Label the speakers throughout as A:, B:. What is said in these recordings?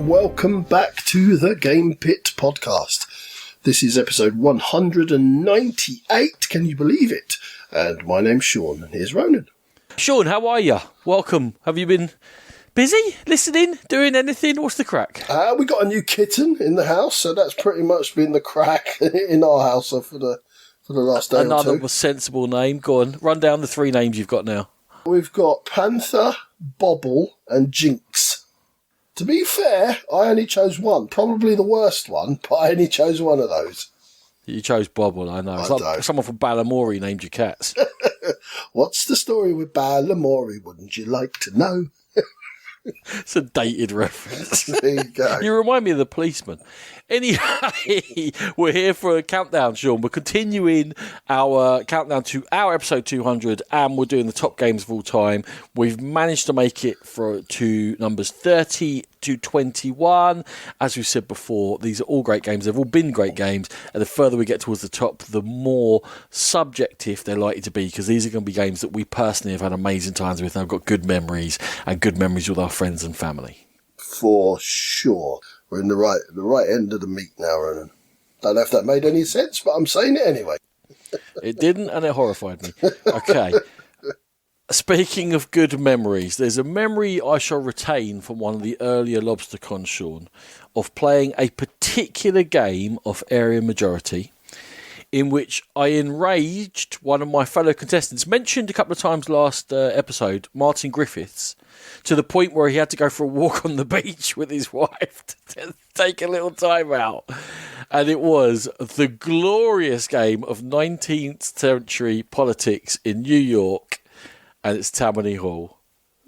A: welcome back to the Game Pit podcast. This is episode 198, can you believe it? And my name's Sean, and here's Ronan.
B: Sean, how are you? Welcome. Have you been busy, listening, doing anything? What's the crack?
A: We got a new kitten in the house, so that's pretty much been the crack in our house for the last day
B: Another
A: or two.
B: sensible name. Go on, run down the three names you've got now.
A: We've got Panther, Bobble, and Jinx. To be fair, I only chose one. Probably the worst one, but I only chose one of those.
B: You chose Bobble, I know. It's like someone from Balamory named your cats.
A: What's the story with Balamory? Wouldn't you like to know?
B: It's a dated reference.
A: There you go.
B: You remind me of the policeman. Anyway, we're here for a countdown, Sean. We're continuing our countdown to our episode 200, and we're doing the top games of all time. We've managed to make it to numbers 30 to 21. As we said before, these are all great games. They've all been great games, and the further we get towards the top, the more subjective they're likely to be, because these are going to be games that we personally have had amazing times with, and have got good memories, and good memories with our friends and family.
A: For sure. We're in the right end of the meat now, Ronan. Don't know if that made any sense, but I'm saying it anyway.
B: It didn't, and it horrified me. Okay. Speaking of good memories, there's a memory I shall retain from one of the earlier LobsterCons, Sean, of playing a particular game of Area Majority, in which I enraged one of my fellow contestants, mentioned a couple of times last episode, Martin Griffiths, to the point where he had to go for a walk on the beach with his wife to take a little time out. And it was the glorious game of 19th century politics in New York, and it's Tammany Hall.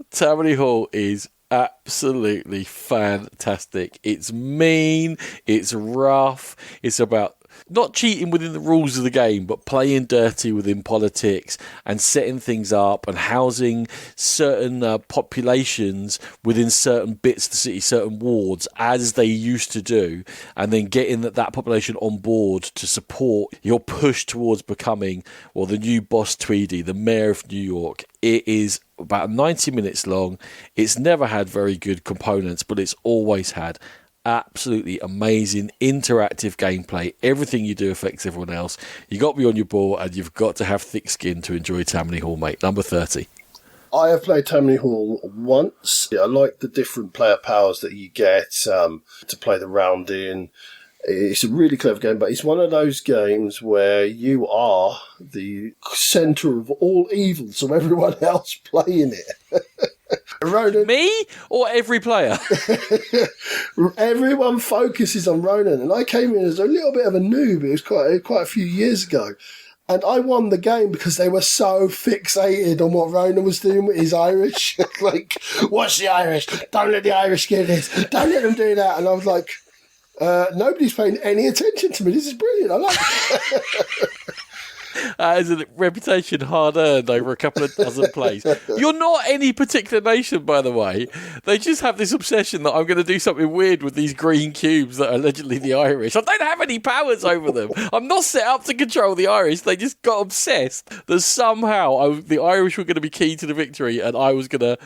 B: Tammany Hall is absolutely fantastic. It's mean, it's rough, it's about not cheating within the rules of the game, but playing dirty within politics and setting things up and housing certain populations within certain bits of the city, certain wards, as they used to do, and then getting that population on board to support your push towards becoming, well, the new boss Tweedy, the mayor of New York. It is about 90 minutes long. It's never had very good components, but it's always had absolutely amazing interactive gameplay. Everything you do affects everyone else. You got to be on your ball, and you've got to have thick skin to enjoy Tammany Hall, mate. Number 30.
A: I have played Tammany Hall once. I like the different player powers that you get to play the round in. It's a really clever game, but it's one of those games where you are the centre of all evil, so everyone else playing it. Ronan,
B: me or every player?
A: Everyone focuses on Ronan, and I came in as a little bit of a noob. It was quite a few years ago, and I won the game because they were so fixated on what Ronan was doing with his Irish. Like, watch the Irish! Don't let the Irish get this! Don't let them do that! And I was like, nobody's paying any attention to me. This is brilliant. I like it.
B: As a reputation hard earned over a couple of dozen plays. You're not any particular nation, by the way. They just have this obsession that I'm going to do something weird with these green cubes that are allegedly the Irish. I don't have any powers over them. I'm not set up to control the Irish. They just got obsessed that somehow the Irish were going to be key to the victory, and I was going to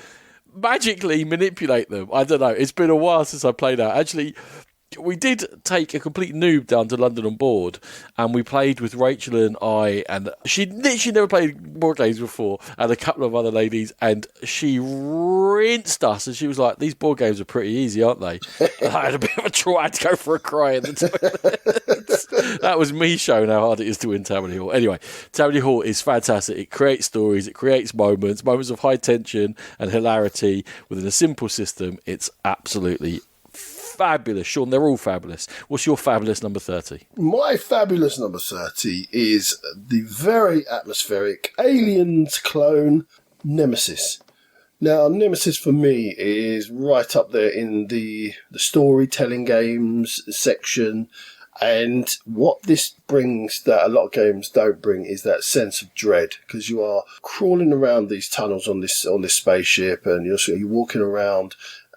B: magically manipulate them. I don't know. It's been a while since I played out. Actually, we did take a complete noob down to London on board, and we played with Rachel and I, and she'd literally never played board games before, and a couple of other ladies, and she rinsed us, and she was like, these board games are pretty easy, aren't they? And I had a bit of a try, I had to go for a cry in the toilet. That was me showing how hard it is to win Tammany Hall. Anyway, Tammany Hall is fantastic. It creates stories, it creates moments of high tension and hilarity within a simple system. It's absolutely fabulous. Sean, they're all fabulous. What's your fabulous number 30?
A: My fabulous number 30 is the very atmospheric Aliens clone Nemesis. Now, Nemesis for me is right up there in the storytelling games section. And what this brings that a lot of games don't bring is that sense of dread, because you are crawling around these tunnels on this spaceship, and you're walking around,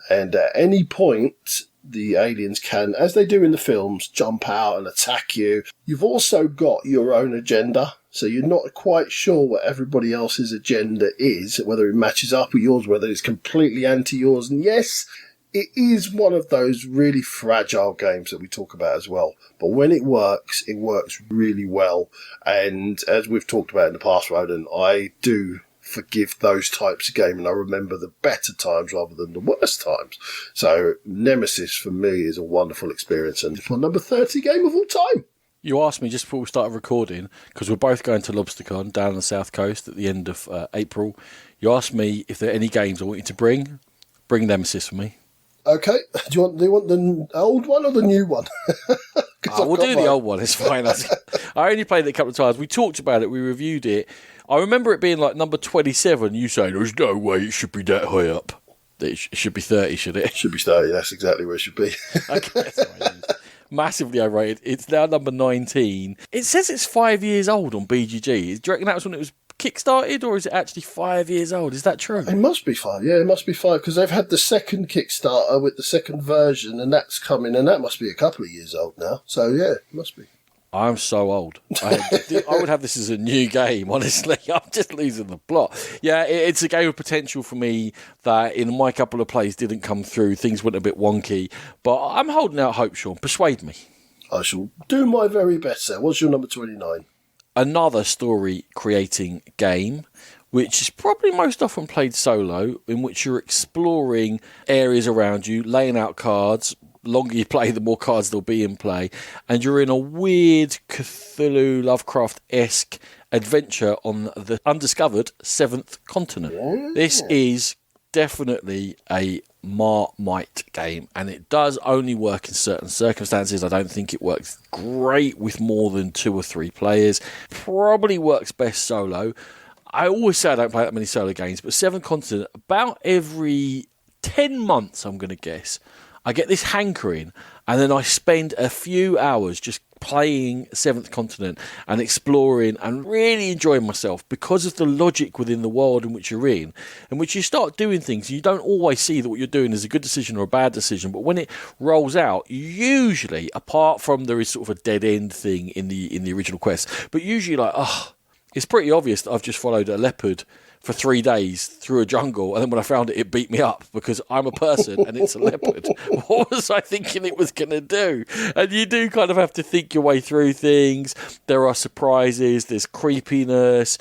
A: and at any point the aliens can, as they do in the films, jump out and attack you. You've also got your own agenda, so you're not quite sure what everybody else's agenda is, whether it matches up with yours, whether it's completely anti yours. And yes, it is one of those really fragile games that we talk about as well. But when it works really well. And as we've talked about in the past, Ronan, I do forgive those types of games, and I remember the better times rather than the worst times. So Nemesis for me is a wonderful experience, and it's my number 30 game of all time.
B: You asked me just before we started recording, because we're both going to LobsterCon down on the south coast at the end of April. You asked me if there are any games I want you to bring. Bring Nemesis for me.
A: Okay. Do you want the old one or the new one?
B: We'll do the old one. It's fine. I only played it a couple of times. We talked about it. We reviewed it. I remember it being like number 27. You saying there's no way it should be that high up. It should be 30, should it?
A: It should be 30. That's exactly where it should be.
B: Okay, that's fine. Massively overrated. It's now number 19. It says it's 5 years old on BGG. Do you reckon that was when it was kickstarted, or is it actually 5 years old? Is that true?
A: It must be 5. Yeah, it must be 5, because they've had the second Kickstarter with the second version, and that's coming, and that must be a couple of years old now. So yeah, it must be.
B: I'm so old. I would have this as a new game, honestly. I'm just losing the plot. Yeah, it's a game of potential for me that in my couple of plays didn't come through. Things went a bit wonky. But I'm holding out hope, Sean. Persuade me.
A: I shall do my very best, sir. What's your number 29?
B: Another story-creating game, which is probably most often played solo, in which you're exploring areas around you, laying out cards. Longer you play, the more cards there'll be in play, and you're in a weird Cthulhu Lovecraft-esque adventure on the undiscovered seventh continent. Yeah. This is definitely a Marmite game, and it does only work in certain circumstances. I don't think it works great with more than 2 or 3 players. Probably works best solo. I always say I don't play that many solo games, but Seventh Continent, about every 10 months, I'm going to guess, I get this hankering, and then I spend a few hours just playing Seventh Continent and exploring and really enjoying myself because of the logic within the world in which you're in which you start doing things. You don't always see that what you're doing is a good decision or a bad decision, but when it rolls out, usually, apart from there is sort of a dead end thing in the original quest, but usually it's pretty obvious that I've just followed a leopard for 3 days through a jungle, and then when I found it, it beat me up because I'm a person and it's a leopard. What was I thinking it was going to do? And you do kind of have to think your way through things. There are surprises, there's creepiness.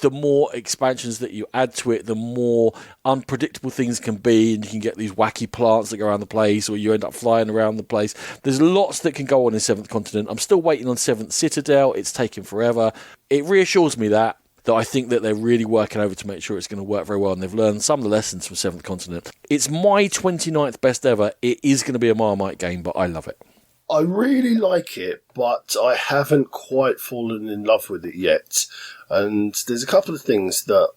B: The more expansions that you add to it, the more unpredictable things can be, and you can get these wacky plants that go around the place, or you end up flying around the place. There's lots that can go on in Seventh Continent. I'm still waiting on Seventh Citadel. It's taking forever. It reassures me that I think that they're really working over to make sure it's going to work very well, and they've learned some of the lessons from Seventh Continent. It's my 29th best ever. It is going to be a Marmite game, but I love it.
A: I really like it, but I haven't quite fallen in love with it yet. And there's a couple of things that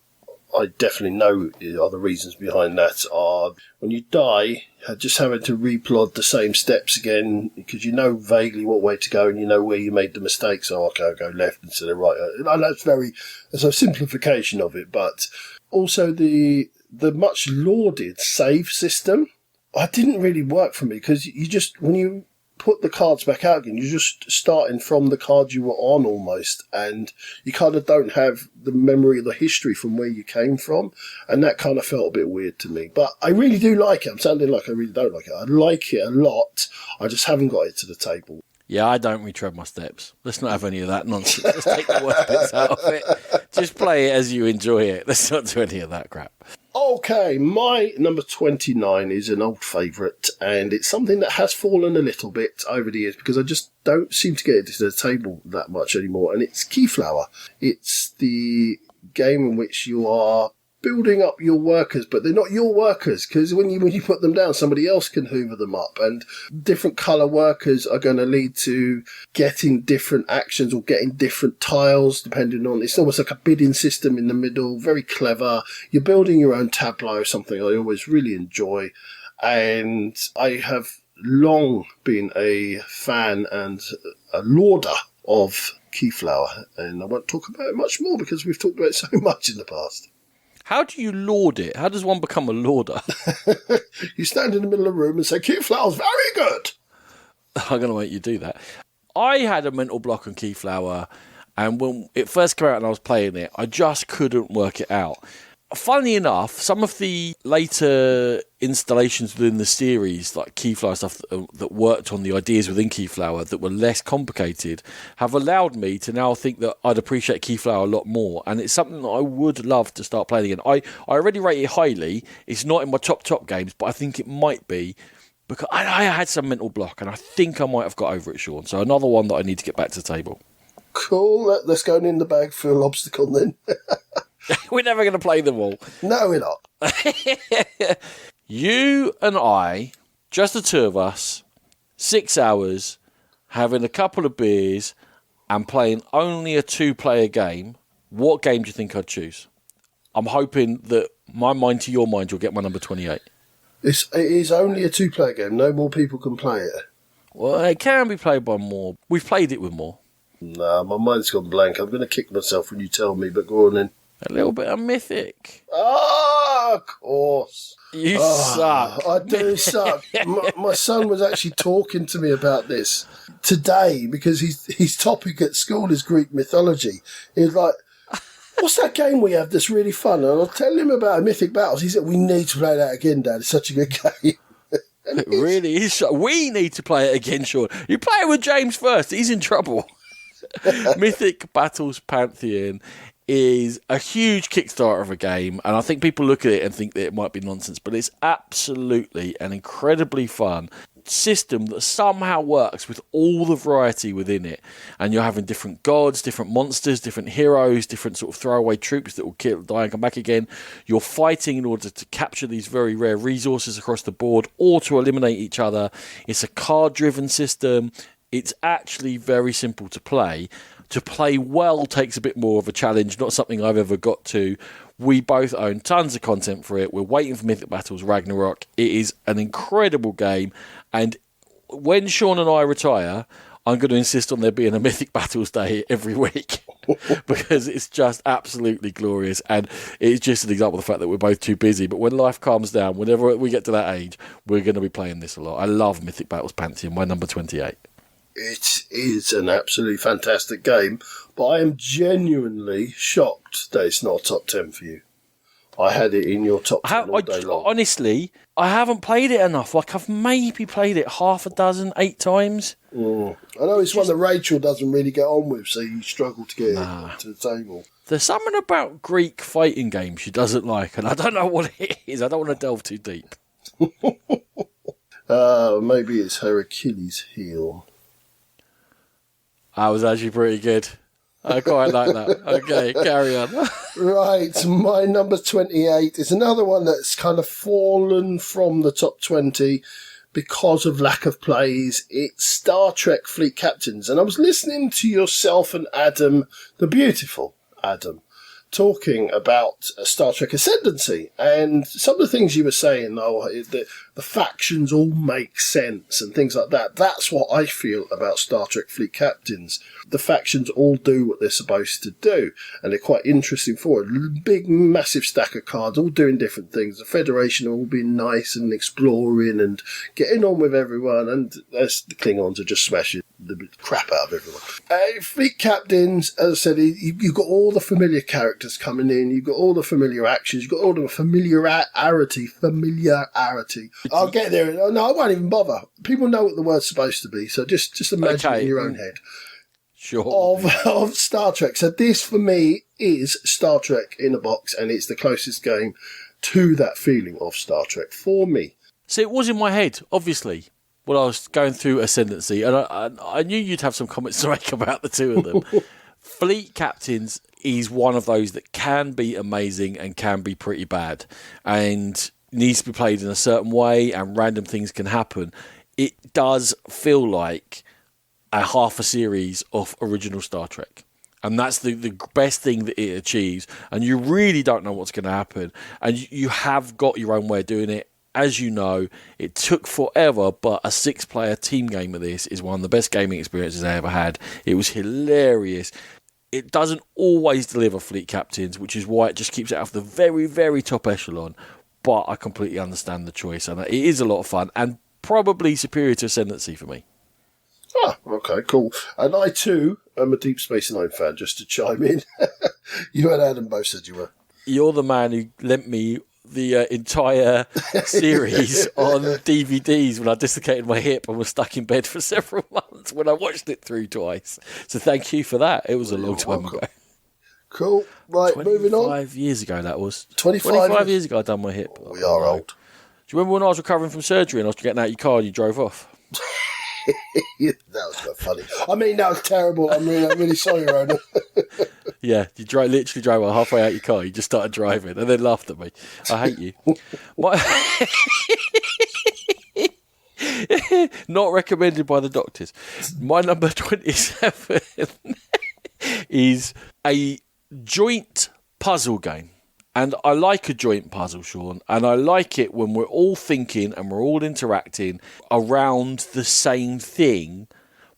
A: I definitely know are the reasons behind that are when you die, just having to replod the same steps again because you know vaguely what way to go and you know where you made the mistake. So okay, I'll go left instead of right. I know it's a simplification of it, but also the much lauded save system. I didn't really work for me because you just when you put the cards back out again, you're just starting from the card you were on almost, and you kind of don't have the memory of the history from where you came from, and that kind of felt a bit weird to me. But I really do like it. I'm sounding like I really don't like it. I like it a lot. I just haven't got it to the table.
B: Yeah, I don't retread my steps. Let's not have any of that nonsense. Let's take the worst bits out of it. Just play it as you enjoy it. Let's not do any of that crap.
A: Okay, my number 29 is an old favourite, and it's something that has fallen a little bit over the years because I just don't seem to get it to the table that much anymore, and it's Keyflower. It's the game in which you are building up your workers, but they're not your workers, because when you put them down, somebody else can hoover them up, and different colour workers are going to lead to getting different actions or getting different tiles, depending on, it's almost like a bidding system in the middle, very clever. You're building your own tableau, something I always really enjoy, and I have long been a fan and a lauder of Keyflower, and I won't talk about it much more because we've talked about it so much in the past.
B: How do you laud it? How does one become a lauder?
A: You stand in the middle of the room and say, Keyflower's very good.
B: I'm going to make you do that. I had a mental block on Keyflower, and when it first came out and I was playing it, I just couldn't work it out. Funnily enough, some of the later installations within the series, like Keyflower stuff that worked on the ideas within Keyflower that were less complicated, have allowed me to now think that I'd appreciate Keyflower a lot more. And it's something that I would love to start playing again. I already rate it highly. It's not in my top games, but I think it might be because I had some mental block and I think I might have got over it, Sean. So another one that I need to get back to the table.
A: Cool. Let's go in the bag for Lobstercon then.
B: We're never going to play them all.
A: No, we're not.
B: You and I, just the two of us, 6 hours, having a couple of beers and playing only a 2-player game. What game do you think I'd choose? I'm hoping that my mind to your mind, you'll get my number 28.
A: It is only a 2-player game. No more people can play it.
B: Well, it can be played by more. We've played it with more.
A: Nah, my mind's gone blank. I'm going to kick myself when you tell me, but go on then.
B: A little bit of Mythic.
A: Ah, of course.
B: You suck.
A: I do suck. My son was actually talking to me about this today because his topic at school is Greek mythology. He was like, what's that game we have that's really fun? And I'll tell him about Mythic Battles. He said, we need to play that again, Dad. It's such a good game.
B: It really is. We need to play it again, Sean. You play it with James first. He's in trouble. Mythic Battles Pantheon is a huge Kickstarter of a game, and I think people look at it and think that it might be nonsense, but it's absolutely an incredibly fun system that somehow works with all the variety within it. And you're having different gods, different monsters, different heroes, different sort of throwaway troops that will kill, die and come back again. You're fighting in order to capture these very rare resources across the board or to eliminate each other. It's a card-driven system. It's actually very simple to play. To play well takes a bit more of a challenge, not something I've ever got to. We both own tons of content for it. We're waiting for Mythic Battles Ragnarok. It is an incredible game. And when Sean and I retire, I'm going to insist on there being a Mythic Battles Day every week because it's just absolutely glorious. And it's just an example of the fact that we're both too busy. But when life calms down, whenever we get to that age, we're going to be playing this a lot. I love Mythic Battles Pantheon, my number 28.
A: It is an absolutely fantastic game, but I am genuinely shocked that it's not a top 10 for you. I had it in your top 10 all day long.
B: Honestly, I haven't played it enough. Like, I've maybe played it 8 times.
A: I know it's one that Rachel doesn't really get on with, so you struggle to get it to the table.
B: There's something about Greek fighting games she doesn't like, and I don't know what it is. I don't want to delve too deep.
A: Maybe it's her Achilles heel.
B: That was actually pretty good. I quite like that. Okay, carry on.
A: Right, my number 28 is another one that's kind of fallen from the top 20 because of lack of plays. It's Star Trek Fleet Captains. And I was listening to yourself and Adam, the beautiful Adam, talking about Star Trek Ascendancy, and some of the things you were saying, the factions all make sense and things like that. That's what I feel about Star Trek Fleet Captains. The factions all do what they're supposed to do, and they're quite interesting for it. Big, massive stack of cards, all doing different things. The Federation are all being nice and exploring and getting on with everyone, and the Klingons are just smashing the crap out of everyone. Fleet Captains, as I said, you've got all the familiar characters coming in, you've got all the familiar actions, you've got all the familiarity. I'll get there. No, I won't even bother. People know what the word's supposed to be, so just imagine it in your own head.
B: Sure.
A: Of Star Trek. So this, for me, is Star Trek in a box, and it's the closest game to that feeling of Star Trek for me.
B: So it was in my head, obviously, when I was going through Ascendancy, and I knew you'd have some comments to make about the two of them. Fleet Captains is one of those that can be amazing and can be pretty bad, and needs to be played in a certain way, and random things can happen. It does feel like a half a series of original Star Trek. And that's the best thing that it achieves. And you really don't know what's going to happen. And you have got your own way of doing it. As you know, it took forever, but a 6-player team game of this is one of the best gaming experiences I ever had. It was hilarious. It doesn't always deliver Fleet Captains, which is why it just keeps it off the very, very top echelon. But I completely understand the choice. And it is a lot of fun and probably superior to Ascendancy for me.
A: Ah, okay, cool. And I, too, am a Deep Space Nine fan, just to chime in. You and Adam both said you were.
B: You're the man who lent me the entire series on DVDs when I dislocated my hip and was stuck in bed for several months when I watched it through twice. So thank you for that. It was a long time ago.
A: Cool. Right, moving on.
B: 25 years ago, that was.
A: 25
B: years ago I done my hip.
A: We are old.
B: Do you remember when I was recovering from surgery and I was getting out of your car and you drove off?
A: That was quite funny. I mean, that was terrible. I'm really sorry, Ronan.
B: Yeah, you literally drove halfway out your car. You just started driving and then laughed at me. I hate you. Not recommended by the doctors. My number 27 is a joint puzzle game. And I like a joint puzzle, Sean, and I like it when we're all thinking and we're all interacting around the same thing.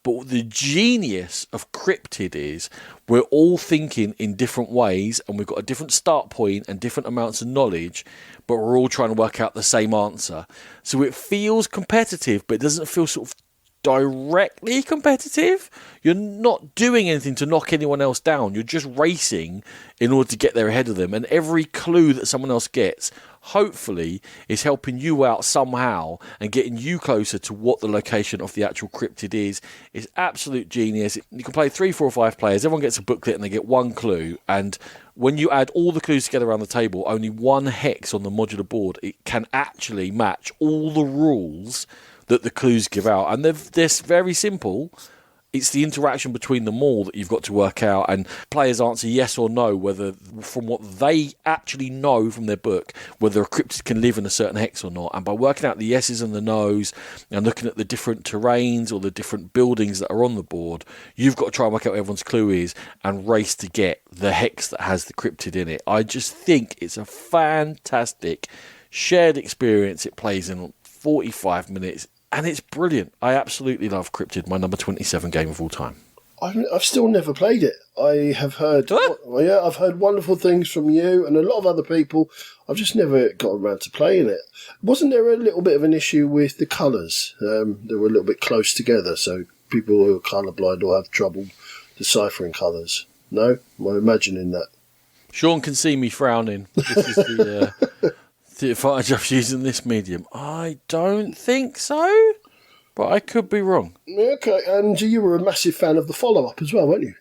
B: But the genius of Cryptid is we're all thinking in different ways and we've got a different start point and different amounts of knowledge, but we're all trying to work out the same answer. So it feels competitive, but it doesn't feel sort of directly competitive. You're not doing anything to knock anyone else down. You're just racing in order to get there ahead of them. And every clue that someone else gets, hopefully, is helping you out somehow and getting you closer to what the location of the actual cryptid is. It's absolute genius. You can play 3, 4, or 5 players. Everyone gets a booklet and they get one clue. And when you add all the clues together around the table, only one hex on the modular board, it can actually match all the rules that the clues give out. And they're very simple. It's the interaction between them all that you've got to work out, and players answer yes or no, whether from what they actually know from their book, whether a cryptid can live in a certain hex or not. And by working out the yeses and the nos and looking at the different terrains or the different buildings that are on the board, you've got to try and work out what everyone's clue is and race to get the hex that has the cryptid in it. I just think it's a fantastic shared experience. It plays in 45 minutes. And it's brilliant. I absolutely love Cryptid, my number 27 game of all time.
A: I've still never played it. I have heard, I've heard wonderful things from you and a lot of other people. I've just never got around to playing it. Wasn't there a little bit of an issue with the colours? They were a little bit close together, so people who are colourblind will have trouble deciphering colours. No? Am I imagining that?
B: Sean can see me frowning. This is the advantage of using this medium. I don't think so, but I could be wrong.
A: Okay, and you were a massive fan of the follow-up as well, weren't you?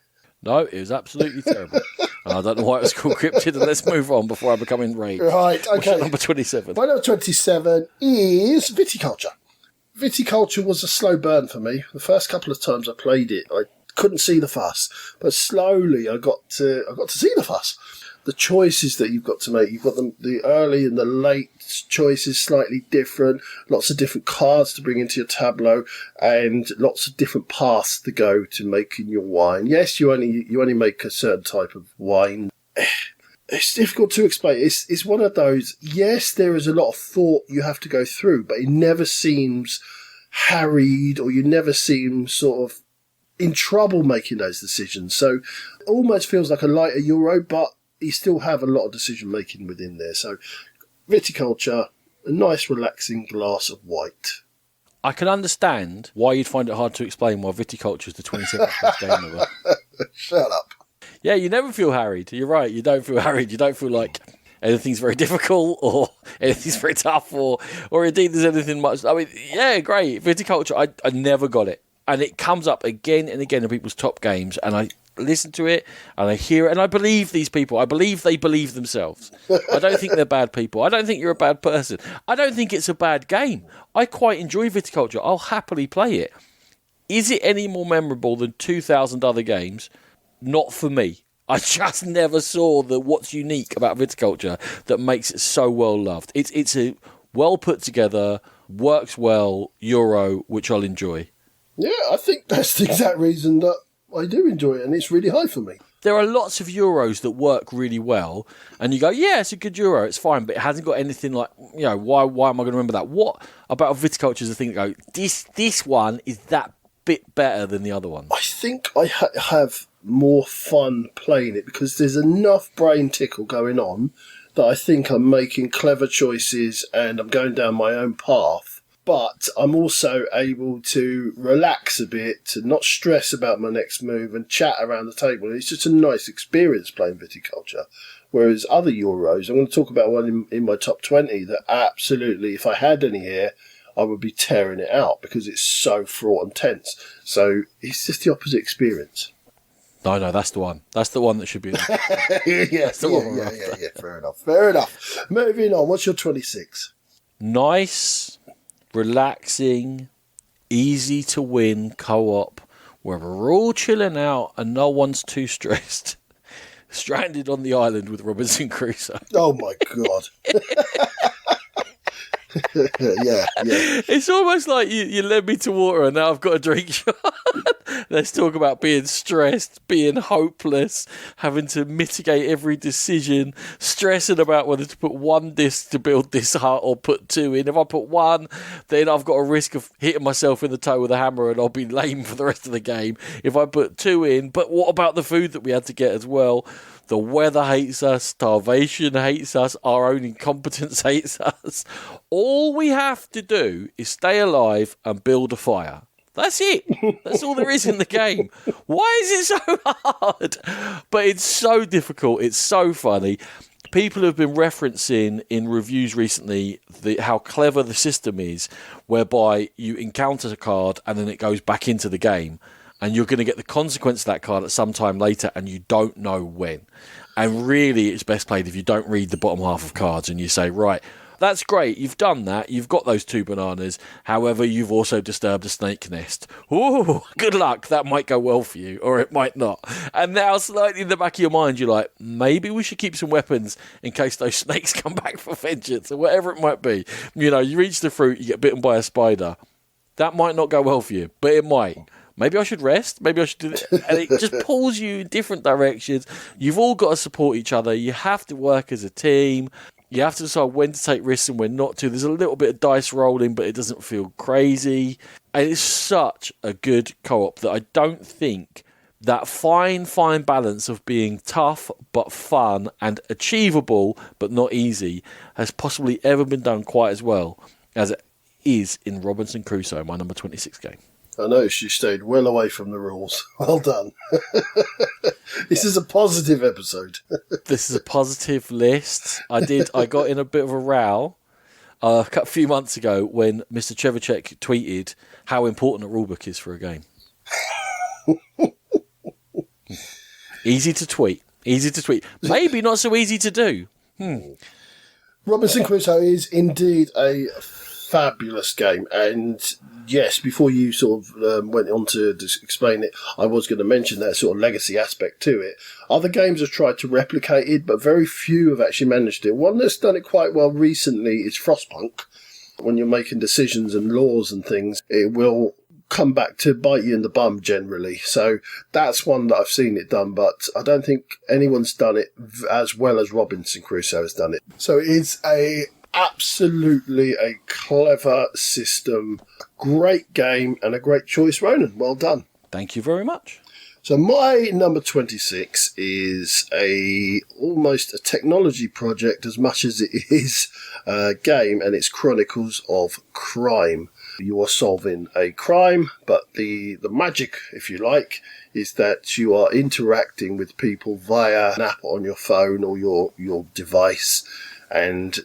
B: No, it was absolutely terrible. I don't know why it was called Cryptid, and let's move on before I become enraged.
A: Right, okay.
B: What's number 27?
A: My number 27 is Viticulture. Viticulture was a slow burn for me. The first couple of times I played it, I couldn't see the fuss, but slowly I got to see the fuss. The choices that you've got to make, you've got the early and the late choices slightly different, lots of different cards to bring into your tableau, and lots of different paths to go to making your wine. Yes, you only make a certain type of wine. It's difficult to explain. It's one of those, yes, there is a lot of thought you have to go through, but it never seems harried, or you never seem sort of in trouble making those decisions. So it almost feels like a lighter Euro, but you still have a lot of decision making within there. So Viticulture, a nice relaxing glass of white.
B: I can understand why you'd find it hard to explain why Viticulture is the 27th best game ever.
A: Shut up.
B: Yeah, you never feel harried. You're right. You don't feel harried. You don't feel like anything's very difficult or anything's very tough or indeed there's anything much. I mean, yeah, great. Viticulture, I never got it. And it comes up again and again in people's top games, and I listen to it and I hear it and I believe these people. I believe they believe themselves. I don't think they're bad people. I don't think you're a bad person. I don't think it's a bad game. I quite enjoy Viticulture. I'll happily play it. Is it any more memorable than 2,000 other games? Not for me. I just never saw what's unique about Viticulture that makes it so well loved. It's a well put together, works well Euro, which I'll enjoy.
A: Yeah, I think that's the exact reason that I do enjoy it, and it's really high for me.
B: There are lots of Euros that work really well, and you go, yeah, it's a good Euro, it's fine, but it hasn't got anything like, why am I going to remember that? What about Viticulture is the thing that go, this one is that bit better than the other one?
A: I think I have more fun playing it because there's enough brain tickle going on that I think I'm making clever choices and I'm going down my own path but I'm also able to relax a bit, to not stress about my next move and chat around the table. It's just a nice experience playing Viticulture. Whereas other Euros, I'm going to talk about one in my top 20 that absolutely, if I had any here, I would be tearing it out because it's so fraught and tense. So it's just the opposite experience.
B: No, that's the one. That's the one that should be there.
A: Yeah, fair enough. Moving on, what's your 26?
B: Nice, relaxing, easy to win co-op where we're all chilling out and no one's too stressed. Stranded on the island with Robinson Crusoe.
A: Oh my God. yeah.
B: It's almost like you led me to water and now I've got a drink shot. Let's talk about being stressed, being hopeless, having to mitigate every decision, stressing about whether to put one disc to build this hut or put two in. If I put one, then I've got a risk of hitting myself in the toe with a hammer and I'll be lame for the rest of the game. If I put two in, but what about the food that we had to get as well? The weather hates us, starvation hates us, our own incompetence hates us. All we have to do is stay alive and build a fire. That's it. That's all there is in the game. Why is it so hard? But it's so difficult. It's so funny. People have been referencing in reviews recently how clever the system is, whereby you encounter a card and then it goes back into the game. And you're going to get the consequence of that card at some time later, and you don't know when. And really, it's best played if you don't read the bottom half of cards and you say, right, that's great, you've done that, you've got those 2 bananas, however, you've also disturbed a snake nest. Ooh, good luck, that might go well for you, or it might not. And now, slightly in the back of your mind, you're like, maybe we should keep some weapons in case those snakes come back for vengeance, or whatever it might be. You know, you reach the fruit, you get bitten by a spider. That might not go well for you, but it might. Maybe I should rest. Maybe I should do this. And it just pulls you in different directions. You've all got to support each other. You have to work as a team. You have to decide when to take risks and when not to. There's a little bit of dice rolling, but it doesn't feel crazy. And it's such a good co-op that I don't think that fine balance of being tough but fun and achievable but not easy has possibly ever been done quite as well as it is in Robinson Crusoe, my number 26 game.
A: I noticed you stayed well away from the rules. Well done. This is a positive episode.
B: This is a positive list. I got in a bit of a row a few months ago when Mr. Trevicek tweeted how important a rulebook is for a game. Easy to tweet. Maybe not so easy to do.
A: Robinson Crusoe is indeed a fabulous game, and yes, before you sort of went on to explain it, I was going to mention that sort of legacy aspect to it. Other games have tried to replicate it, but very few have actually managed it. One that's done it quite well recently is Frostpunk. When you're making decisions and laws and things, it will come back to bite you in the bum generally. So that's one that I've seen it done, but I don't think anyone's done it as well as Robinson Crusoe has done it. So it's absolutely a clever system, great game, and a great choice, Ronan. Well done.
B: Thank you very much.
A: So my number 26 is almost a technology project as much as it is a game, and it's Chronicles of Crime. You are solving a crime, but the magic, if you like, is that you are interacting with people via an app on your phone or your device, and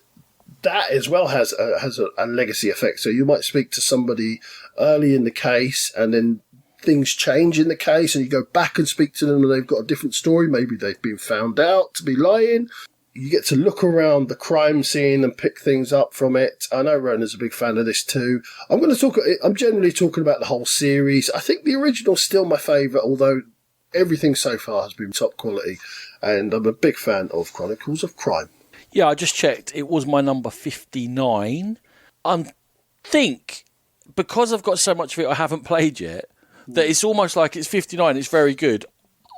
A: that as well has a legacy effect. So you might speak to somebody early in the case, and then things change in the case, and you go back and speak to them, and they've got a different story. Maybe they've been found out to be lying. You get to look around the crime scene and pick things up from it. I know Ronan's a big fan of this too. I'm generally talking about the whole series. I think the original's still my favourite, although everything so far has been top quality. And I'm a big fan of Chronicles of Crime.
B: Yeah, I just checked. It was my number 59. I think, because I've got so much of it I haven't played yet, that it's almost like it's 59. It's very good.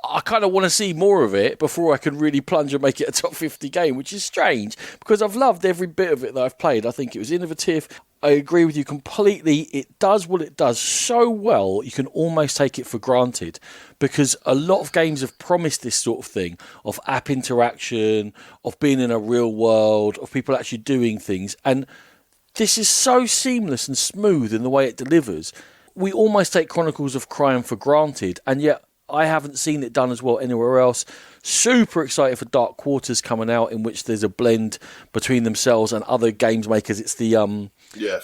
B: I kind of want to see more of it before I can really plunge and make it a top 50 game, which is strange because I've loved every bit of it that I've played. I think it was innovative. I agree with you completely. It does what it does so well, you can almost take it for granted, because a lot of games have promised this sort of thing of app interaction, of being in a real world, of people actually doing things. And This is so seamless and smooth in the way it delivers. We almost take Chronicles of Crime for granted, and yet I haven't seen it done as well anywhere else. Super excited for Dark Quarters coming out, in which there's a blend between themselves and other games makers. It's the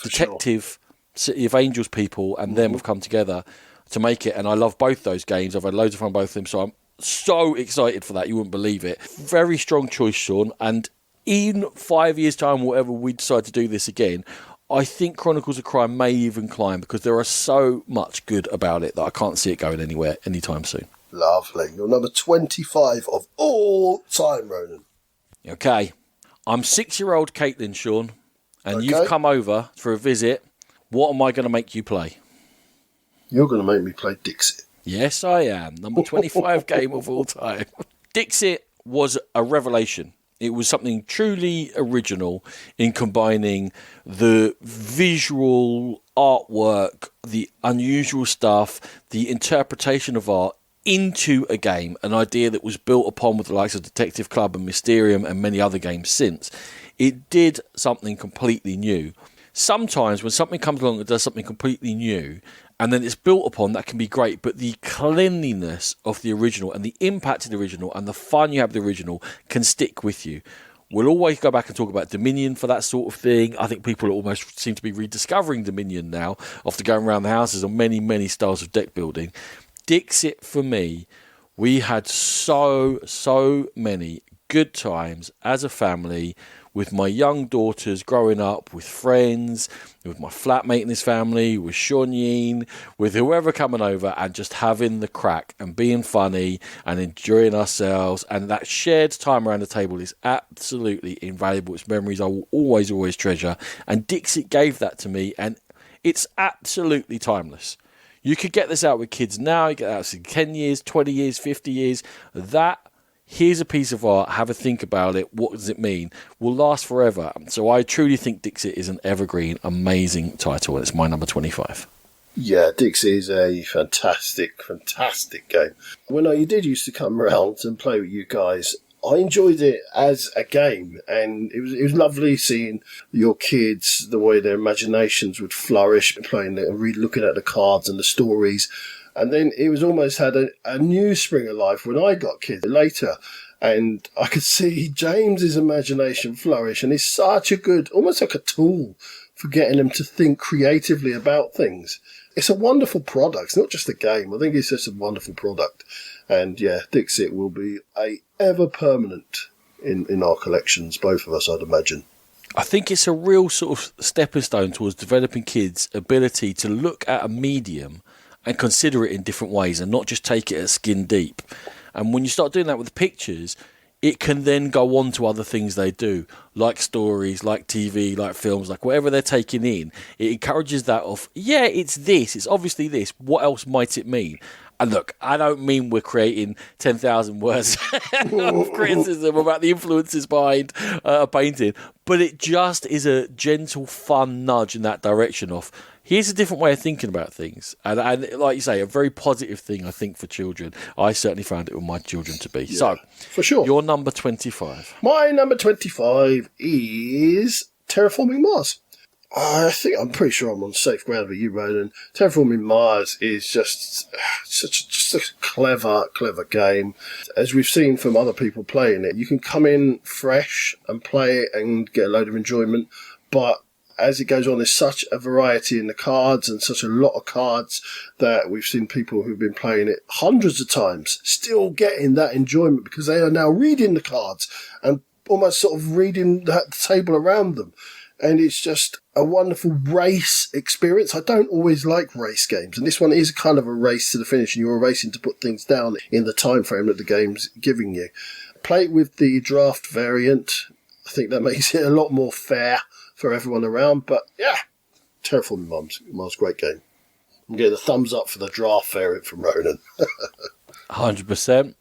B: Detective City of Angels people and them have come together to make it, and I love both those games. I've had loads of fun with both of them, so I'm so excited for that. You wouldn't believe it. Very strong choice, Sean, and in 5 years' time, whatever we decide to do this again, I think Chronicles of Crime may even climb, because there are so much good about it that I can't see it going anywhere anytime soon.
A: Lovely. You're number 25 of all time, Ronan.
B: Okay. I'm 6-year-old Caitlin, Sean, and you've come over for a visit. What am I going to make you play?
A: You're going to make me play Dixit.
B: Yes, I am. Number 25 game of all time. Dixit was a revelation. It was something truly original in combining the visual artwork, the unusual stuff, the interpretation of art into a game, an idea that was built upon with the likes of Detective Club and Mysterium and many other games since. It did something completely new. Sometimes when something comes along that does something completely new and then it's built upon, that can be great, but the cleanliness of the original and the impact of the original and the fun you have with the original can stick with you. We'll always go back and talk about Dominion for that sort of thing. I think people almost seem to be rediscovering Dominion now after going around the houses on many, many styles of deck building. Dixit, for me, we had so many good times as a family with my young daughters growing up, with friends, with my flatmate and his family, with Shanyeen, with whoever coming over, and just having the crack and being funny and enjoying ourselves. And that shared time around the table is absolutely invaluable. It's memories I will always treasure. And Dixit gave that to me, and it's absolutely timeless. You could get this out with kids now. You get out in 10 years, 20 years, 50 years. Here's a piece of art, have a think about it, what does it mean, will last forever. So I truly think Dixit is an evergreen, amazing title, and it's my number 25.
A: Yeah, Dixit is a fantastic game. When I did used to come around and play with you guys, I enjoyed it as a game, and it was lovely seeing your kids, the way their imaginations would flourish, playing it and looking at the cards and the stories. And then it was almost had a new spring of life when I got kids later. And I could see James's imagination flourish. And it's such a good, almost like a tool for getting them to think creatively about things. It's a wonderful product. It's not just a game. I think it's just a wonderful product. And yeah, Dixit will be ever permanent in our collections, both of us, I'd imagine.
B: I think it's a real sort of stepping stone towards developing kids' ability to look at a medium and consider it in different ways and not just take it as skin deep. And when you start doing that with pictures, it can then go on to other things they do, like stories, like TV, like films, like whatever they're taking in. It encourages that of, yeah, it's obviously this. What else might it mean? And look, I don't mean we're creating 10,000 words of criticism about the influences behind a painting, but it just is a gentle, fun nudge in that direction of, here's a different way of thinking about things. And like you say, a very positive thing, I think, for children. I certainly found it with my children to be. Yeah, so,
A: for sure.
B: Your number 25.
A: My number 25 is Terraforming Mars. I'm pretty sure I'm on safe ground with you, Ronan. Terraforming Mars is just a clever game. As we've seen from other people playing it, you can come in fresh and play it and get a load of enjoyment, but as it goes on, there's such a variety in the cards and such a lot of cards that we've seen people who've been playing it hundreds of times still getting that enjoyment because they are now reading the cards and almost sort of reading the table around them. And it's just a wonderful race experience. I don't always like race games, and this one is kind of a race to the finish, and you're racing to put things down in the time frame that the game's giving you. Play it with the draft variant. I think that makes it a lot more fair for everyone around. But yeah, Terraforming Mars, great game. I'm getting a thumbs up for the draft variant from Ronan.
B: 100%.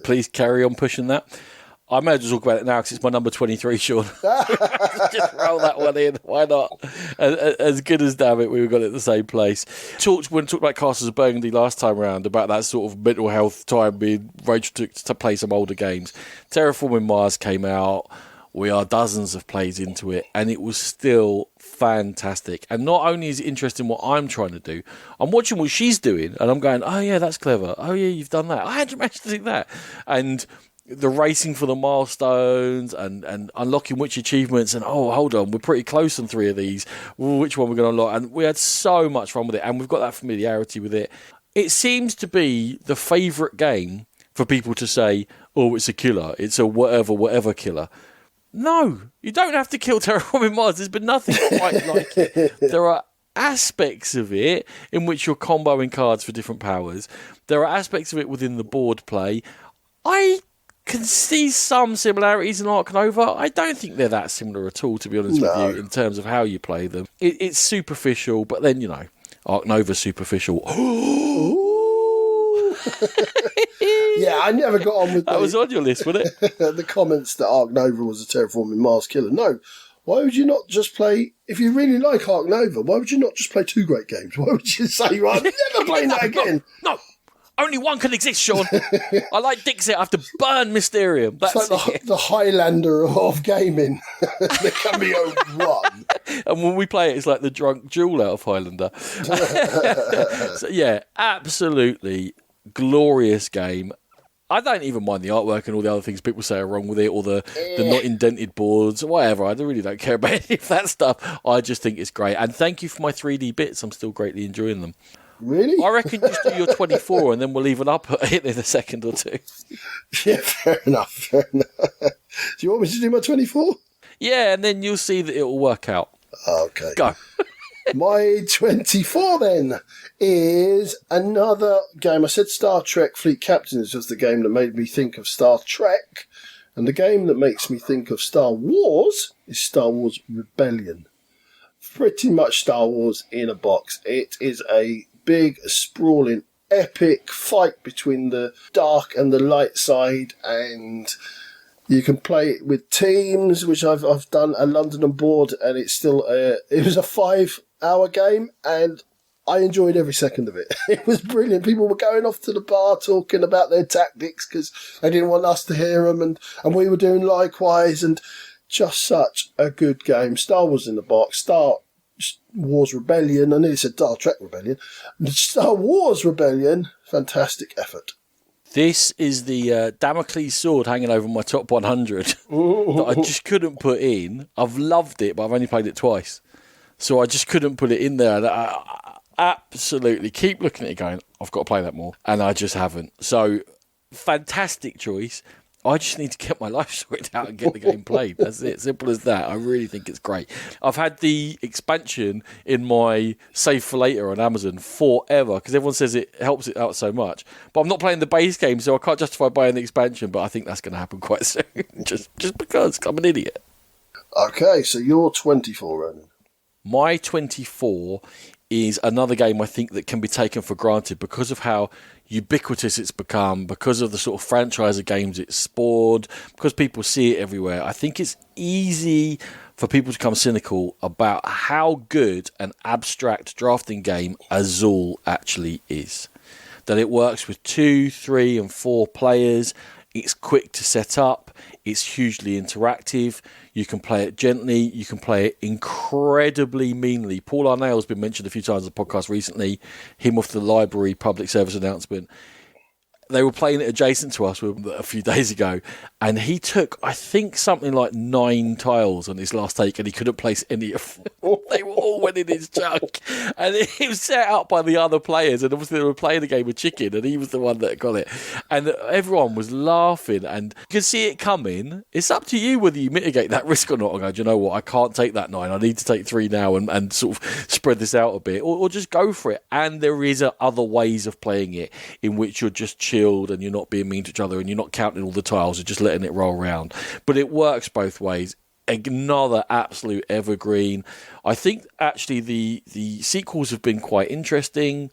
B: Please carry on pushing that. I may as well talk about it now because it's my number 23, Sean. Just roll that one in. Why not? As good as damn it, we got it at the same place. When talked about Castles of Burgundy last time around, about that sort of mental health time being Rachel to play some older games. Terraforming Mars came out. We are dozens of plays into it, and it was still fantastic. And not only is it interesting what I'm trying to do, I'm watching what she's doing and I'm going, oh yeah, that's clever. Oh yeah, you've done that. How did you manage to do that? And the racing for the milestones and unlocking which achievements, and oh, hold on, we're pretty close on 3 of these. Which one we're going to unlock? And we had so much fun with it, and we've got that familiarity with it. It seems to be the favourite game for people to say, oh, it's a killer. It's a whatever killer. No, you don't have to kill Terraforming Mars. There's been nothing quite like it. There are aspects of it in which you're comboing cards for different powers. There are aspects of it within the board play. I can see some similarities in Ark Nova. I don't think they're that similar at all, to be honest with you, in terms of how you play them. It's superficial, but then, you know, Ark Nova's superficial.
A: Yeah, I never got on with
B: that. Was on your list, wasn't it?
A: The comments that Ark Nova was a Terraforming Mars killer. No. Why would you not just play, if you really like Ark Nova, why would you not just play 2 great games? Why would you say, right, I'm never playing that again?
B: No. Only one can exist, Sean. I like Dixit. I have to burn Mysterium. That's
A: it's like the Highlander of gaming. There can be only one.
B: And when we play it, it's like the drunk Jewel out of Highlander. So, yeah, absolutely glorious game. I don't even mind the artwork and all the other things people say are wrong with it, or the not indented boards, whatever. I really don't care about any of that stuff. I just think it's great. And thank you for my 3D bits. I'm still greatly enjoying them.
A: Really?
B: I reckon just do your 24 and then we'll leave it up in a second or 2.
A: Yeah, fair enough. Do you want me to do my 24?
B: Yeah, and then you'll see that it will work out.
A: Okay.
B: Go.
A: My 24 then is another game. I said Star Trek Fleet Captains was the game that made me think of Star Trek. And the game that makes me think of Star Wars is Star Wars Rebellion. Pretty much Star Wars in a box. It is a big, sprawling, epic fight between the dark and the light side, and you can play it with teams, which I've done a London and board, and it's still it was a 5-hour game, and I enjoyed every second of it. It was brilliant. People were going off to the bar talking about their tactics because they didn't want us to hear them, and we were doing likewise, and just such a good game. Star Wars in the box. Star Wars Rebellion. I nearly said Star Trek Rebellion. Star Wars Rebellion. Fantastic effort.
B: This is the Damocles sword hanging over my top 100 that I just couldn't put in. I've loved it, but I've only played it twice. So I just couldn't put it in there. I absolutely keep looking at it going, I've got to play that more. And I just haven't. So, fantastic choice. I just need to get my life sorted out and get the game played. That's it. Simple as that. I really think it's great. I've had the expansion in my Save for Later on Amazon forever because everyone says it helps it out so much. But I'm not playing the base game, so I can't justify buying the expansion. But I think that's going to happen quite soon, just because I'm an idiot.
A: Okay, so you're 24, Ronan.
B: My 24 is another game I think that can be taken for granted because of how ubiquitous it's become, because of the sort of franchise of games it's spawned, because people see it everywhere. I think it's easy for people to become cynical about how good an abstract drafting game Azul actually is. That it works with 2, 3 and 4 players. It's quick to set up. It's hugely interactive. You can play it gently. You can play it incredibly meanly. Paul Arnail's been mentioned a few times on the podcast recently. Him off the library public service announcement. They were playing it adjacent to us a few days ago, and he took, I think, something like 9 tiles on his last take, and he couldn't place any of them. They were all went in his junk. And it was set up by the other players, and obviously they were playing a game of chicken, and he was the one that got it. And everyone was laughing, and you could see it coming. It's up to you whether you mitigate that risk or not. I go, do you know what? I can't take that 9. I need to take 3 now and sort of spread this out a bit, or just go for it. And there is other ways of playing it in which you're just chilled and you're not being mean to each other and you're not counting all the tiles, you're just letting it roll around. But it works both ways. Another absolute evergreen. I think actually the sequels have been quite interesting,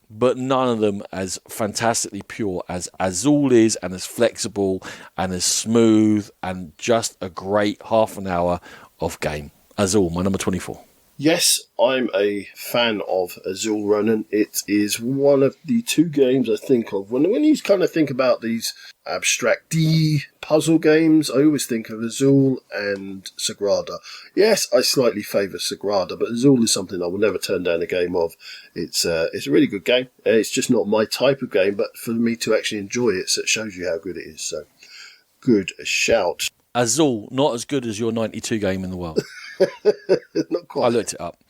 B: but none of them as fantastically pure as Azul is, and as flexible and as smooth, and just a great half an hour of game. Azul, my number 24.
A: Yes, I'm a fan of Azul, Ronan. It is one of the two games I think of. When you kind of think about these abstract puzzle games, I always think of Azul and Sagrada. Yes, I slightly favour Sagrada, but Azul is something I will never turn down a game of. It's a really good game. It's just not my type of game, but for me to actually enjoy it, so it shows you how good it is. So, good shout.
B: Azul, not as good as your 92 game in the world.
A: Not quite.
B: I looked it up.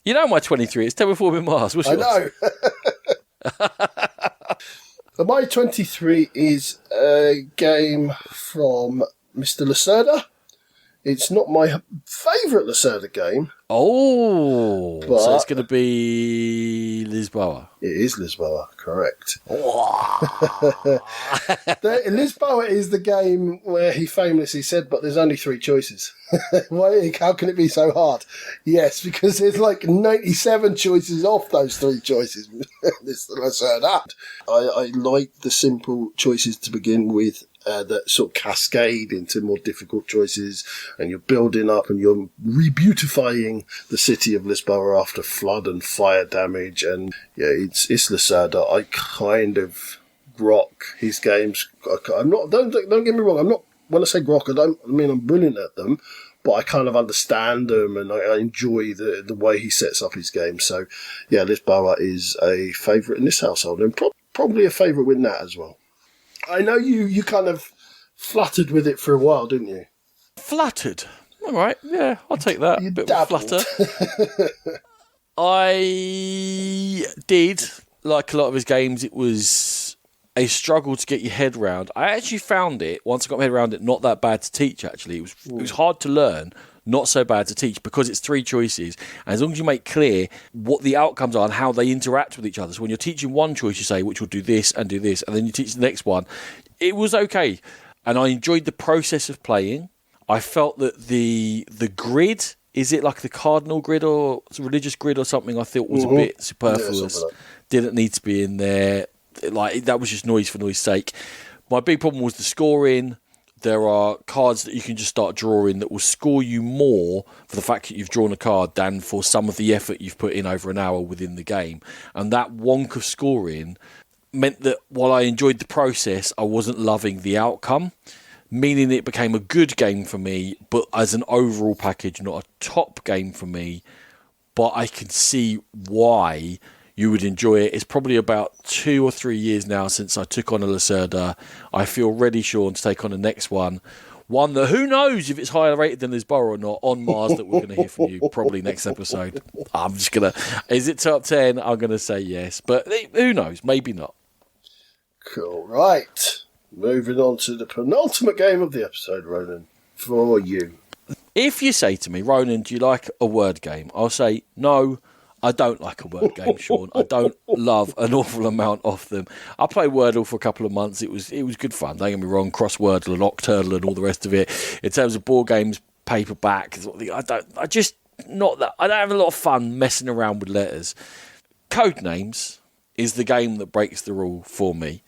B: You know my 23, it's Terraforming Mars. What's yours?
A: I know. So my 23 is a game from Mr. Lacerda. It's not my favourite Lacerda game.
B: Oh,
A: but
B: so it's going to be Lisboa.
A: It is Lisboa, correct. Lisboa is the game where he famously said, but there's only 3 choices. How can it be so hard? Yes, because there's like 97 choices off those 3 choices. Mr. Lacerda. I like the simple choices to begin with. That sort of cascade into more difficult choices, and you're building up and you're re-beautifying the city of Lisboa after flood and fire damage. And yeah, it's Lacerda. I kind of grok his games. I'm not. Don't get me wrong. I'm not. When I say grok, I mean I'm brilliant at them, but I kind of understand them and I enjoy the way he sets up his games. So yeah, Lisboa is a favourite in this household, and probably a favourite with Nat as well. I know you kind of fluttered with it for a while, didn't you?
B: Fluttered? All right, yeah, I'll take that.
A: You
B: Bit
A: dabbled.
B: of flutter. I did. Like a lot of his games, it was a struggle to get your head around. I actually found it, once I got my head around it, not that bad to teach, actually. It was hard to learn, not so bad to teach, because it's 3 choices. And as long as you make clear what the outcomes are and how they interact with each other. So when you're teaching one choice, you say, which will do this, and then you teach the next one. It was okay. And I enjoyed the process of playing. I felt that the grid, is it like the cardinal grid or religious grid or something, I thought was a bit superfluous.
A: Yeah,
B: didn't need to be in there. Like, that was just noise for noise sake. My big problem was the scoring. There are cards that you can just start drawing that will score you more for the fact that you've drawn a card than for some of the effort you've put in over an hour within the game. And that wonk of scoring meant that while I enjoyed the process, I wasn't loving the outcome, meaning it became a good game for me, but as an overall package, not a top game for me. But I can see why you would enjoy it. It's probably about 2 or 3 years now since I took on a Lacerda. I feel ready, Sean, to take on the next one. One that, who knows if it's higher rated than Lisboa or not, on Mars, that we're going to hear from you probably next episode. I'm just going to... Is it top 10? I'm going to say yes. But who knows? Maybe not.
A: Cool. Right. Moving on to the penultimate game of the episode, Ronan, for you.
B: If you say to me, Ronan, do you like a word game? I'll say, no, I don't like a word game, Sean. I don't love an awful amount of them. I played Wordle for a couple of months. It was good fun. Don't get me wrong. Crosswordle and Octurdle and all the rest of it. In terms of board games, paperback, I don't have a lot of fun messing around with letters. Codenames is the game that breaks the rule for me.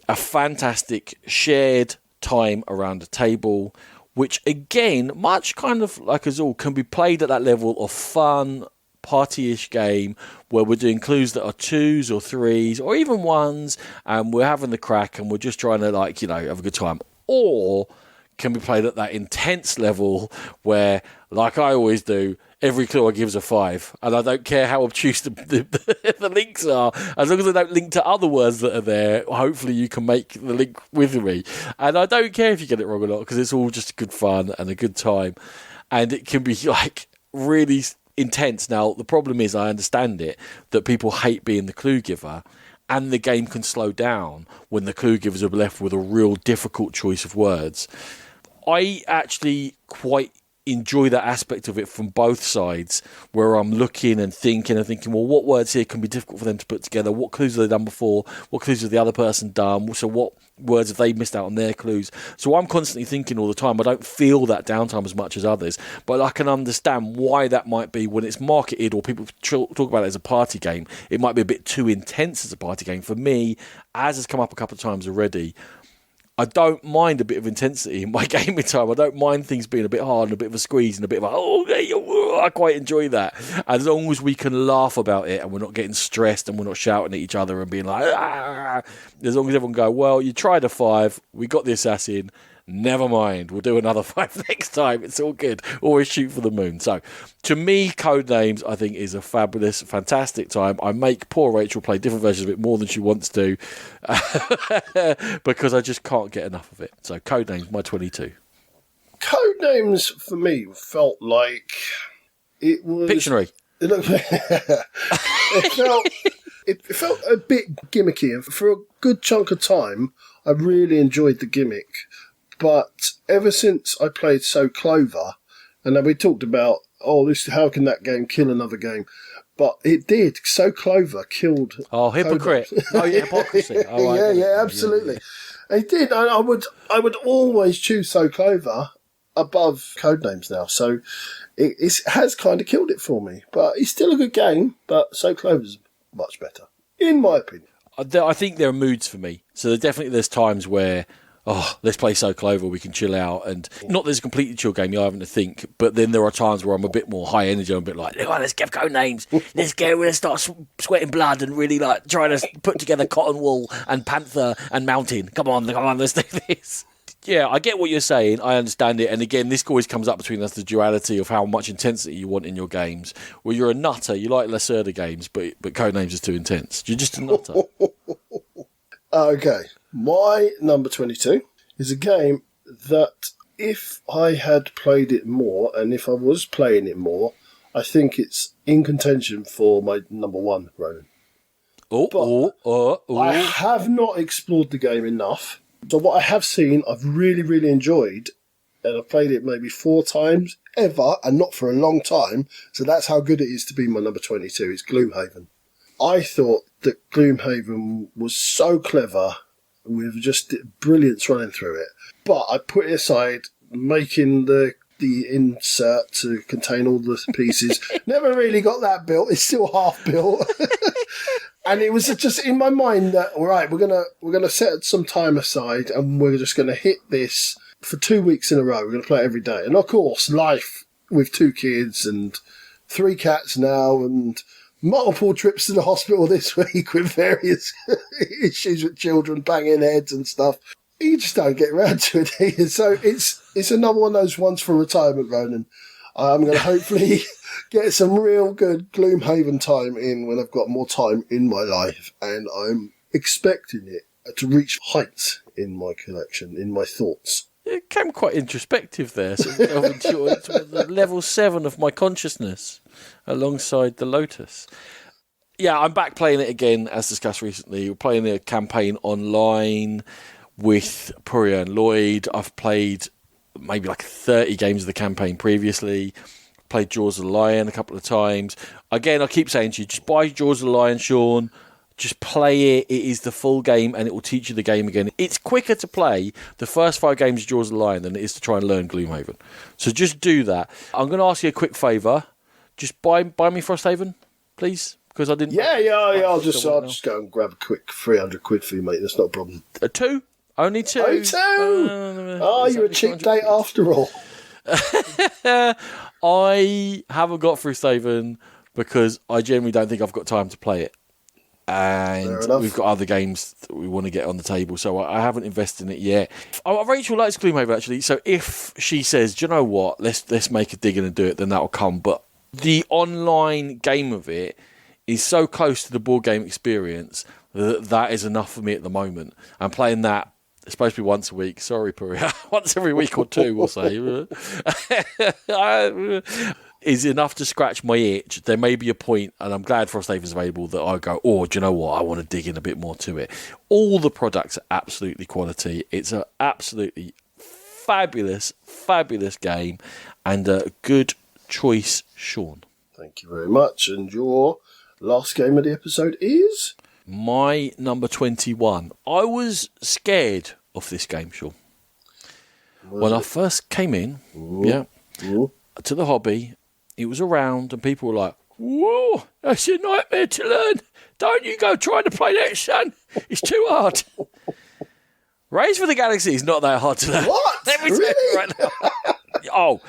B: A fantastic shared time around a table, which again, much kind of like Azul, can be played at that level of fun, party-ish game where we're doing clues that are 2s or 3s or even 1s, and we're having the crack and we're just trying to have a good time. Or can be played at that intense level where, like I always do, every clue I give is a 5, and I don't care how obtuse the links are, as long as I don't link to other words that are there. Hopefully you can make the link with me, and I don't care if you get it wrong or not, because it's all just good fun and a good time, and it can be like really intense. Now the problem is, I understand it, that people hate being the clue giver, and the game can slow down when the clue givers are left with a real difficult choice of words. I actually quite enjoy that aspect of it from both sides, where I'm looking and thinking, well, what words here can be difficult for them to put together? What clues have they done before? What clues has the other person done? So what words have they missed out on their clues? So I'm constantly thinking all the time. I don't feel that downtime as much as others, but I can understand why that might be when it's marketed or people talk about it as a party game. It might be a bit too intense as a party game. For me, as has come up a couple of times already, I don't mind a bit of intensity in my gaming time. I don't mind things being a bit hard and a bit of a squeeze and a bit of I quite enjoy that. As long as we can laugh about it and we're not getting stressed and we're not shouting at each other and being like, as long as everyone go, well, you tried a 5, we got the assassin, never mind, we'll do another 5 next time. It's all good. Always shoot for the moon. So, to me, Codenames, I think, is a fabulous, fantastic time. I make poor Rachel play different versions of it more than she wants to because I just can't get enough of it. So, Codenames, my 22.
A: Codenames, for me, felt like it was...
B: Pictionary.
A: It felt a bit gimmicky, and for a good chunk of time, I really enjoyed the gimmick. But ever since I played So Clover, and then we talked about, how can that game kill another game? But it did. So Clover killed...
B: Oh, hypocrite. Hypocrisy. Oh,
A: absolutely. It did. I would always choose So Clover above Codenames now. So it has kind of killed it for me. But it's still a good game, but So Clover's much better, in my opinion.
B: I think there are moods for me. So there's times where... let's play So Clover, we can chill out. And not that it's a completely chill game, you're having to think, but then there are times where I'm a bit more high energy. I'm a bit like, let's get Codenames. Let's start sweating blood and really like trying to put together Cotton Wool and Panther and Mountain. Come on, let's do this. Yeah, I get what you're saying. I understand it. And again, this always comes up between us, the duality of how much intensity you want in your games. Well, you're a nutter. You like Lacerda games, but Codenames is too intense. You're just a nutter.
A: Okay. My number 22 is a game that if I had played it more, and if I was playing it more, I think it's in contention for my number 1, Ronan. I have not explored the game enough. So what I have seen, I've really, really enjoyed, and I've played it maybe 4 times ever, and not for a long time. So that's how good it is to be my number 22. It's Gloomhaven. I thought that Gloomhaven was so clever, with just brilliance running through it. But I put it aside, making the insert to contain all the pieces. Never really got that built. It's still half built. And it was just in my mind that, all right, we're gonna set some time aside and we're just gonna hit this for 2 weeks in a row. We're gonna play it every day. And of course, life with 2 kids and 3 cats now and multiple trips to the hospital this week with various issues with children banging heads and stuff. You just don't get around to it. So it's another one of those ones for retirement, Ronan. I'm going to hopefully get some real good Gloomhaven time in when I've got more time in my life, and I'm expecting it to reach heights in my collection, in my thoughts.
B: It came quite introspective there, sort of into the level 7 of my consciousness, alongside the Lotus. Yeah, I'm back playing it again, as discussed recently. We're playing the campaign online with Puria and Lloyd. I've played maybe like 30 games of the campaign previously. Played Jaws of the Lion a couple of times. Again, I keep saying to you, just buy Jaws of the Lion, Sean. Just play it. It is the full game, and it will teach you the game again. It's quicker to play the first 5 games of Jaws of the Lion than it is to try and learn Gloomhaven. So just do that. I'm going to ask you a quick favour. Just buy me Frosthaven, please, because I didn't.
A: Yeah. I'll just go and grab a quick 300 quid for you, mate. That's not a problem.
B: 2, only 2.
A: Only 2. You're a cheap date after all.
B: I haven't got Frosthaven because I generally don't think I've got time to play it. And we've got other games that we want to get on the table, so I haven't invested in it yet. Rachel likes Gloomhaven, actually, so if she says, do you know what, let's make a dig in and do it, then that'll come. But the online game of it is so close to the board game experience that is enough for me at the moment. I'm playing that. It's supposed to be once a week. Sorry, Puria. Once every week or 2, we'll say. Is enough to scratch my itch. There may be a point, and I'm glad Frosthaven's available, that I go, do you know what? I want to dig in a bit more to it. All the products are absolutely quality. It's an absolutely fabulous, fabulous game, and a good choice, Sean.
A: Thank you very much. And your last game of the episode is?
B: My number 21. I was scared of this game, Sean. When I first came in, to the hobby, it was around and people were like, whoa, that's a nightmare to learn. Don't you go trying to play that, son. It's too hard. Race for the Galaxy is not that hard to learn.
A: What?
B: Let me tell you right now. Oh,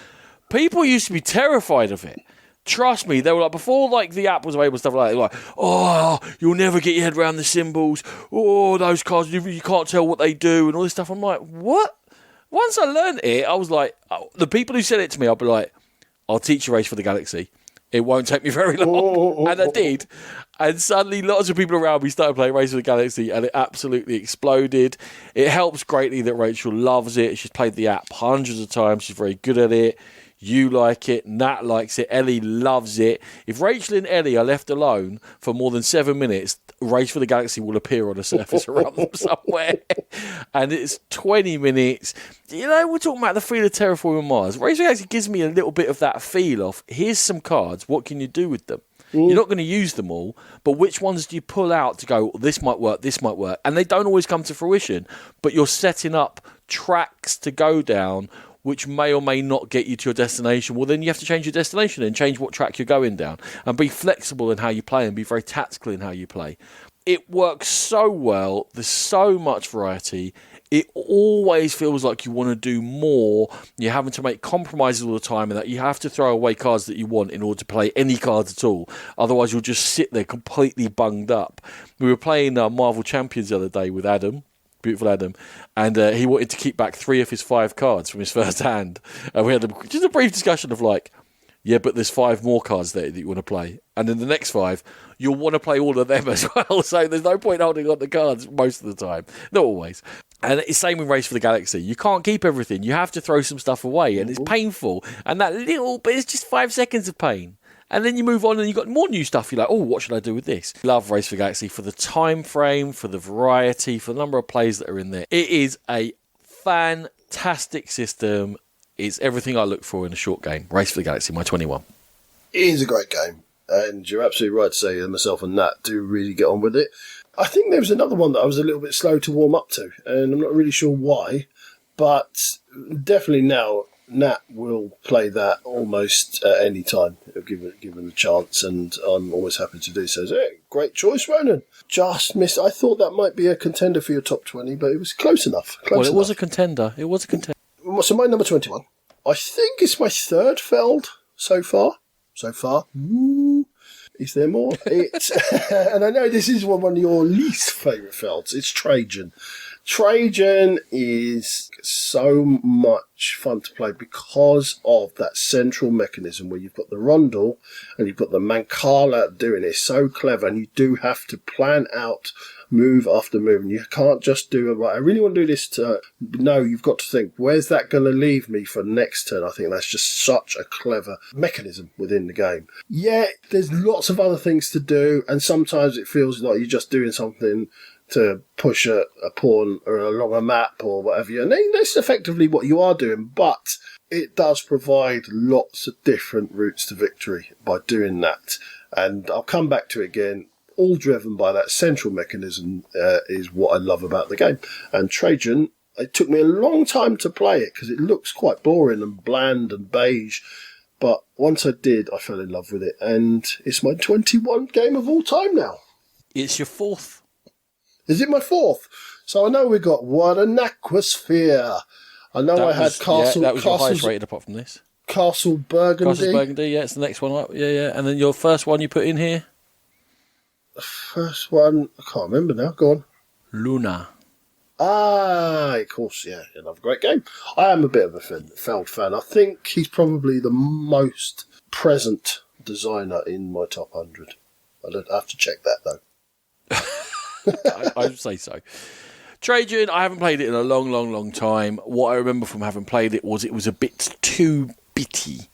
B: people used to be terrified of it. Trust me, they were like, before like the app was available, stuff like that, like, oh, you'll never get your head around the symbols. Oh, those cards, you can't tell what they do and all this stuff. I'm like, what? Once I learned it, I was like, the people who said it to me, I'll be like, I'll teach you Race for the Galaxy. It won't take me very long. And I did. And suddenly lots of people around me started playing Race for the Galaxy and it absolutely exploded. It helps greatly that Rachel loves it. She's played the app hundreds of times. She's very good at it. You like it. Nat likes it. Ellie loves it. If Rachel and Ellie are left alone for more than 7 minutes, Race for the Galaxy will appear on the surface around them somewhere. And it's 20 minutes. You know, we're talking about the feel of Terraforming Mars. Race for the Galaxy gives me a little bit of that feel of, here's some cards. What can you do with them? You're not going to use them all, but which ones do you pull out to go, this might work, this might work? And they don't always come to fruition, but you're setting up tracks to go down which may or may not get you to your destination. Well, then you have to change your destination and change what track you're going down and be flexible in how you play and be very tactical in how you play. It works so well. There's so much variety. It always feels like you want to do more. You're having to make compromises all the time and that you have to throw away cards that you want in order to play any cards at all. Otherwise, you'll just sit there completely bunged up. We were playing Marvel Champions the other day with Adam. Beautiful Adam, and he wanted to keep back 3 of his 5 cards from his first hand, and we had just a brief discussion of like, yeah, but there's 5 more cards there that you want to play, and then the next 5 you'll want to play all of them as well, so there's no point holding on the cards most of the time, not always. And it's the same with Race for the Galaxy. You can't keep everything, you have to throw some stuff away, and it's painful, and that little bit is just 5 seconds of pain. And then you move on and you've got more new stuff. You're like, oh, what should I do with this? Love Race for the Galaxy for the time frame, for the variety, for the number of plays that are in there. It is a fantastic system. It's everything I look for in a short game. Race for the Galaxy, my 21.
A: It is a great game. And you're absolutely right to say that myself and Nat do really get on with it. I think there was another one that I was a little bit slow to warm up to. And I'm not really sure why. But definitely now, Nat will play that almost at any time, given the chance, and I'm always happy to do so. So, great choice, Ronan. Just missed. I thought that might be a contender for your top 20, but it was close enough.
B: It was a contender.
A: So my number 21. I think it's my third Feld so far. Ooh. Is there more? And I know this is one of your least favourite Felds. It's Trajan. Trajan is so much fun to play because of that central mechanism where you've got the Rondel and you've got the Mancala doing it. So clever, and you do have to plan out move after move, and you can't just do it right. I really want to do this no, you've got to think, where's that going to leave me for next turn? I think that's just such a clever mechanism within the game. Yeah, there's lots of other things to do, and sometimes it feels like you're just doing something to push a pawn or along a map or whatever. And that's effectively what you are doing, but it does provide lots of different routes to victory by doing that. And I'll come back to it again. All driven by that central mechanism is what I love about the game. And Trajan, it took me a long time to play it because it looks quite boring and bland and beige. But once I did, I fell in love with it. And it's my 21 game of all time now.
B: It's your 4th.
A: Is it my 4th? So I know we got What an Aquasphere. I know I had Castle.
B: Yeah, that was your highest rated apart from this.
A: Castle Burgundy.
B: Castle Burgundy, yeah, it's the next one up. Yeah. And then your first one you put in here?
A: The first one, I can't remember now. Go on.
B: Luna.
A: Ah, of course, yeah. Another great game. I am a bit of a Feld fan. I think he's probably the most present designer in my top 100. I'd have to check that, though.
B: I would say so. Trajan, I haven't played it in a long time. What I remember from having played it was a bit too bitty.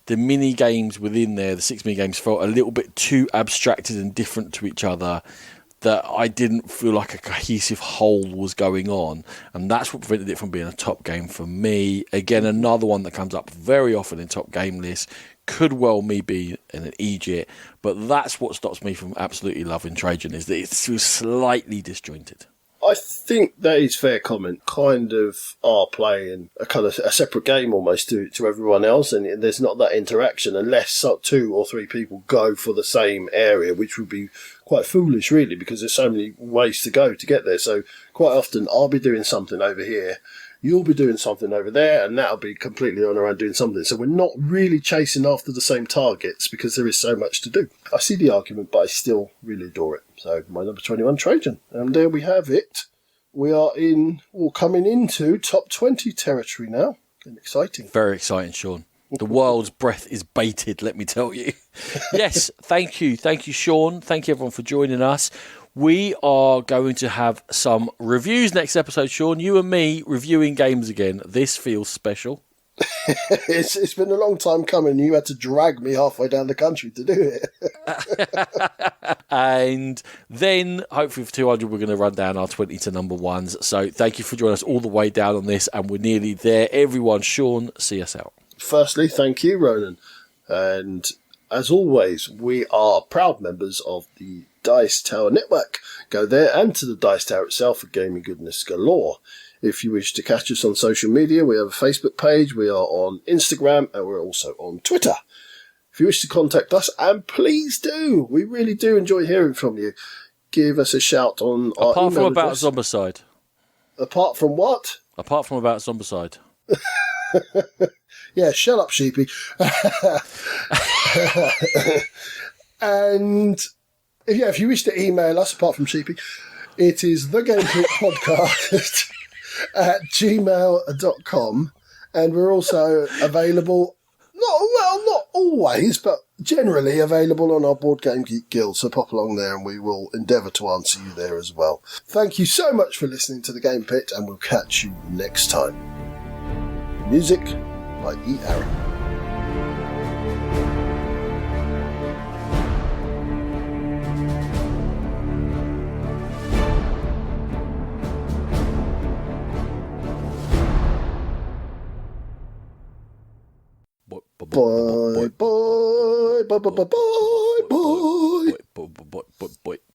B: The mini games within there, the 6 mini games, felt a little bit too abstracted and different to each other, that I didn't feel like a cohesive whole was going on, and that's what prevented it from being a top game for me. Again, another one that comes up very often in top game lists. Could well be in an Egypt, but that's what stops me from absolutely loving Trajan, is that it's slightly disjointed.
A: I think that is fair comment. Kind of are playing a kind of a separate game almost to everyone else, and there's not that interaction unless 2 or 3 people go for the same area, which would be quite foolish, really, because there's so many ways to go to get there. So quite often I'll be doing something over here, you'll be doing something over there, and that'll be completely on our own doing something. So we're not really chasing after the same targets because there is so much to do. I see the argument, but I still really adore it. So my number 21, Trajan. And there we have it. We are coming into top 20 territory now. Getting exciting.
B: Very exciting, Sean. The world's breath is bated, let me tell you. Yes, thank you. Thank you, Sean. Thank you, everyone, for joining us. We are going to have some reviews next episode, Sean. You and me reviewing games again. This feels special.
A: It's been a long time coming. You had to drag me halfway down the country to do it.
B: And then, hopefully for 200, we're going to run down our 20 to number ones. So thank you for joining us all the way down on this, and we're nearly there. Everyone, Sean, see us out.
A: Firstly, thank you, Ronan. And as always, we are proud members of the Dice Tower Network. Go there and to the Dice Tower itself for gaming goodness galore. If you wish to catch us on social media, we have a Facebook page, we are on Instagram, and we're also on Twitter. If you wish to contact us, and please do, we really do enjoy hearing from you. Give us a shout on our
B: Apart from
A: email
B: about
A: address.
B: Zombicide.
A: Apart from what?
B: Apart from about Zombicide.
A: Yeah, shut up, sheepy. And if you wish to email us, apart from sheepy, it is thegamepitpodcast at gmail.com, and we're also available, not always, but generally available on our Board Game Geek Guild, so pop along there and we will endeavour to answer you there as well. Thank you so much for listening to The Game Pit, and we'll catch you next time. Music by E. Aaron. Bye, bye, bye, bye, bye, bye.